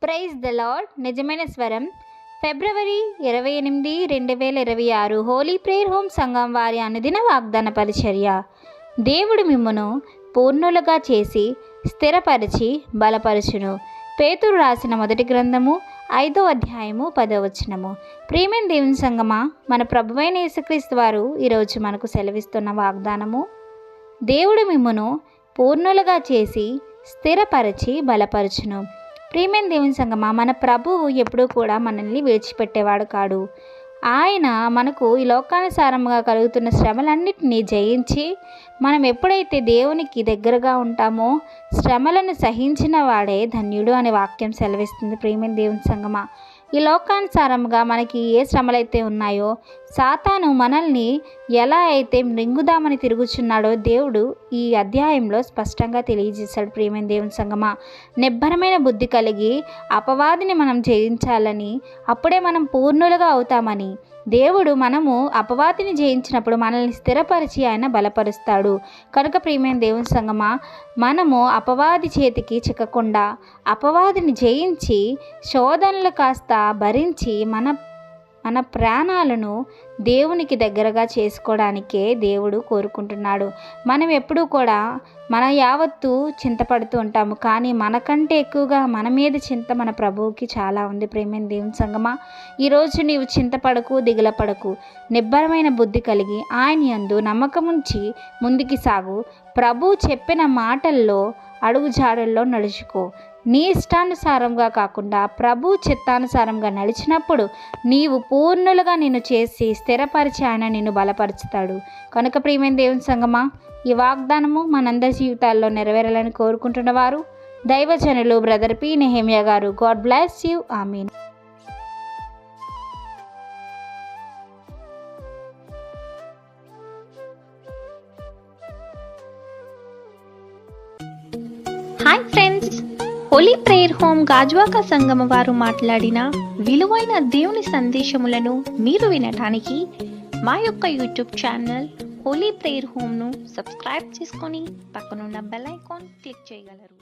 Praise the lord. నిజమైన స్వరం ఫిబ్రవరి 28, 2026 Holi prayer home సంఘం వారి అనుదిన వాగ్దాన పరిచర్య. దేవుడు మిమ్మును పూర్ణులుగా చేసి స్థిరపరిచి బలపరచును. పేతురు రాసిన మొదటి గ్రంథము 5వ అధ్యాయము 10వ వచనము. ప్రియమైన దేవుని సంగమా, మన ప్రభువైన యేసుక్రీస్తు వారు ఈరోజు మనకు సెలవిస్తున్న వాగ్దానము, దేవుడు మిమ్మును పూర్ణులుగా చేసి స్థిరపరిచి బలపరచును. ప్రియమైన దేవుని సంగమా, మన ప్రభువు ఎప్పుడూ కూడా మనల్ని విడిచిపెట్టేవాడు కాడు. ఆయన మనకు ఈ లోకానుసారంగా కలుగుతున్న శ్రమలన్నిటినీ జయించి మనం ఎప్పుడైతే దేవునికి దగ్గరగా ఉంటామో శ్రమలను సహించిన వాడే ధన్యుడు అనే వాక్యం సెలవిస్తుంది. ప్రియమైన దేవుని సంగమా, ఈ లోకానుసారంగా మనకి ఏ శ్రమలైతే ఉన్నాయో, సాతాను మనల్ని ఎలా అయితే మృంగుదామని తిరుగుచున్నాడో దేవుడు ఈ అధ్యాయంలో స్పష్టంగా తెలియజేశాడు. ప్రియమైన దేవుని సంగమా, నిబ్బరమైన బుద్ధి కలిగి అపవాదిని మనం జయించాలని, అప్పుడే మనం పూర్ణులుగా అవుతామని, దేవుడు మనము అపవాదిని జయించినప్పుడు మనల్ని స్థిరపరిచి ఆయన బలపరుస్తాడు. కనుక ప్రియమైన దేవుని సంగమా, మనము అపవాది చేతికి చిక్కకుండా అపవాదిని జయించి శోధనలు కాస్త భరించి మన ప్రాణాలను దేవునికి దగ్గరగా చేసుకోవడానికే దేవుడు కోరుకుంటున్నాడు. మనం ఎప్పుడూ కూడా మన యావత్తు చింతపడుతూ ఉంటాము, కానీ మనకంటే ఎక్కువగా మన మీద చింత మన ప్రభువుకి చాలా ఉంది. ప్రేమైన దేవుని సంగమా, ఈరోజు నీవు చింతపడకు, దిగులపడకు, నిబ్బరమైన బుద్ధి కలిగి ఆయన యందు నమ్మకముంచి ముందుకి సాగు. ప్రభు చెప్పిన మాటల్లో అడుగుజాడల్లో నడుచుకో. నీ ఇష్టానుసారంగా కాకుండా ప్రభు చిత్తానుసారంగా నడిచినప్పుడు నీవు పూర్ణులుగా నిన్ను చేసి స్థిరపరిచి ఆయన నిన్ను బలపరుచుతాడు. కనుక ప్రియమైన దేవుని సంగమా, ఈ వాగ్దానము మనందరి జీవితాల్లో నెరవేరాలని కోరుకుంటున్న వారు దైవజనులు బ్రదర్ పి. నెహెమియా గారు. God bless you. ఆమీన్. Hi friends, holy prayer home Gajuwaka Sangama వారు మాట్లాడిన విలువైన దేవుని సందేశములను మీరు వినటానికి మా యొక్క యూట్యూబ్ ఛానల్ హోలీ ప్రేయర్ హోమ్ను సబ్స్క్రైబ్ చేసుకొని పక్కనున్న బెల్ ఐకాన్ క్లిక్ చేయగలరు.